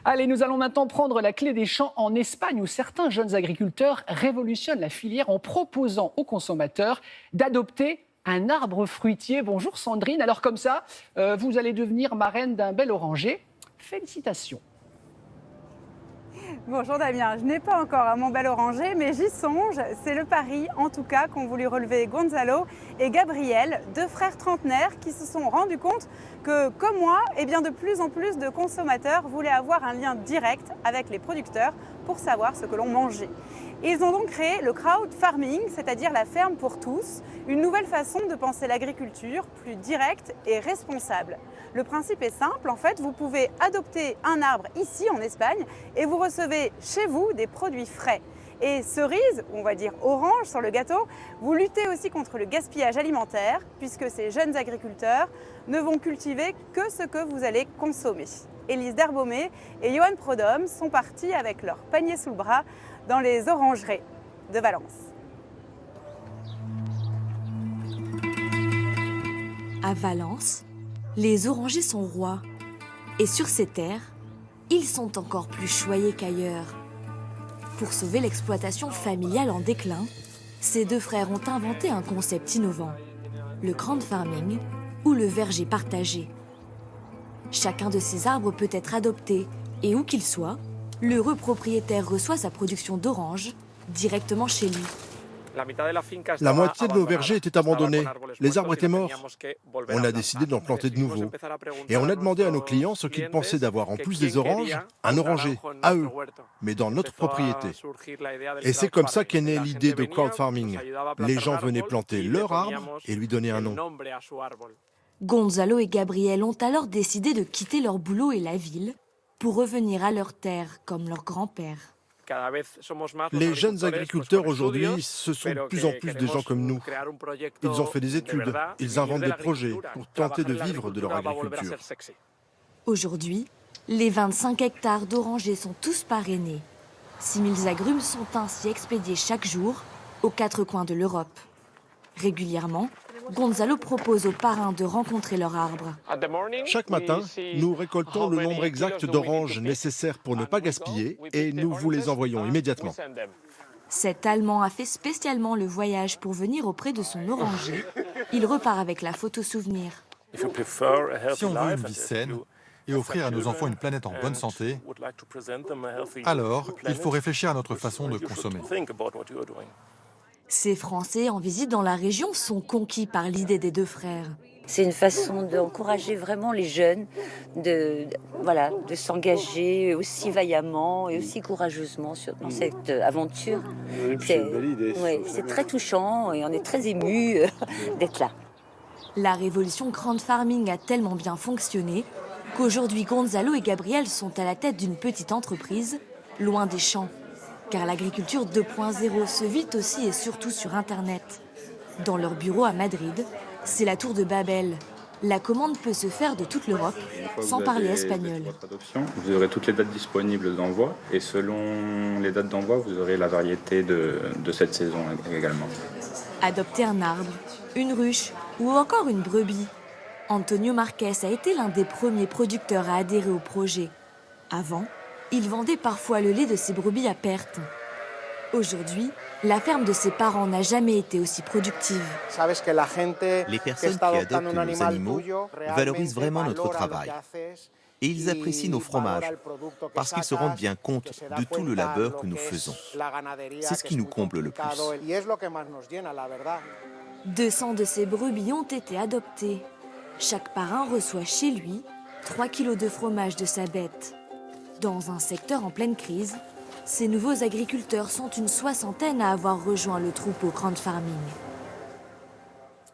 Allez, nous allons maintenant prendre la clé des champs en Espagne où certains jeunes agriculteurs révolutionnent la filière en proposant aux consommateurs d'adopter un arbre fruitier. Bonjour Sandrine, alors comme ça, vous allez devenir marraine d'un bel oranger. Félicitations. Bonjour Damien, je n'ai pas encore mon bel oranger, mais j'y songe. C'est le pari, en tout cas, qu'ont voulu relever Gonzalo et Gabriel, deux frères trentenaires qui se sont rendus compte que, comme moi, de plus en plus de consommateurs voulaient avoir un lien direct avec les producteurs pour savoir ce que l'on mangeait. Ils ont donc créé le crowd farming, c'est-à-dire la ferme pour tous, une nouvelle façon de penser l'agriculture plus directe et responsable. Le principe est simple, en fait, vous pouvez adopter un arbre ici en Espagne et vous recevez chez vous des produits frais. Et cerise, ou on va dire orange sur le gâteau, vous luttez aussi contre le gaspillage alimentaire puisque ces jeunes agriculteurs ne vont cultiver que ce que vous allez consommer. Élise Derbaumet et Johan Prodhomme sont partis avec leur panier sous le bras dans les orangeries de Valence. À Valence, les orangers sont rois. Et sur ces terres, ils sont encore plus choyés qu'ailleurs. Pour sauver l'exploitation familiale en déclin, ces deux frères ont inventé un concept innovant, le crowd farming ou le verger partagé. Chacun de ces arbres peut être adopté et où qu'il soit, l'heureux propriétaire reçoit sa production d'oranges directement chez lui. La moitié de nos vergers étaient abandonnés. Les arbres étaient morts. On a décidé d'en planter de nouveaux. Et on a demandé à nos clients ce qu'ils pensaient d'avoir, en plus des oranges, un oranger, à eux, mais dans notre propriété. Et c'est comme ça qu'est née l'idée de crowd farming. Les gens venaient planter leur arbre et lui donner un nom. Gonzalo et Gabriel ont alors décidé de quitter leur boulot et la ville pour revenir à leur terre comme leur grand-père. Les jeunes agriculteurs aujourd'hui, ce sont de plus en plus des gens comme nous. Ils ont fait des études, ils inventent des projets pour tenter de vivre de leur agriculture. Aujourd'hui, les 25 hectares d'orangers sont tous parrainés. 6000 agrumes sont ainsi expédiés chaque jour aux quatre coins de l'Europe. Régulièrement, Gonzalo propose aux parrains de rencontrer leur arbre. Chaque matin, nous récoltons le nombre exact d'oranges nécessaires pour ne pas gaspiller et nous vous les envoyons immédiatement. Cet Allemand a fait spécialement le voyage pour venir auprès de son oranger. Il repart avec la photo souvenir. Si on veut une vie saine et offrir à nos enfants une planète en bonne santé, alors il faut réfléchir à notre façon de consommer. Ces Français en visite dans la région sont conquis par l'idée des deux frères. C'est une façon d'encourager vraiment les jeunes de s'engager aussi vaillamment et aussi courageusement dans cette aventure. C'est une belle idée. C'est très touchant et on est très émus d'être là. La révolution crowd farming a tellement bien fonctionné qu'aujourd'hui Gonzalo et Gabriel sont à la tête d'une petite entreprise, loin des champs. Car l'agriculture 2.0 se vit aussi et surtout sur Internet. Dans leur bureau à Madrid, c'est la tour de Babel. La commande peut se faire de toute l'Europe, sans parler espagnol. Vous aurez toutes les dates disponibles d'envoi et selon les dates d'envoi, vous aurez la variété de cette saison également. Adopter un arbre, une ruche ou encore une brebis. Antonio Marquez a été l'un des premiers producteurs à adhérer au projet. Avant, il vendait parfois le lait de ses brebis à perte. Aujourd'hui, la ferme de ses parents n'a jamais été aussi productive. Les personnes qui adoptent nos animaux valorisent vraiment notre travail. Et ils apprécient nos fromages parce qu'ils se rendent bien compte de tout le labeur que nous faisons. C'est ce qui nous comble le plus. 200 de ces brebis ont été adoptées. Chaque parrain reçoit chez lui 3 kilos de fromage de sa bête. Dans un secteur en pleine crise, ces nouveaux agriculteurs sont une soixantaine à avoir rejoint le troupeau crowd farming.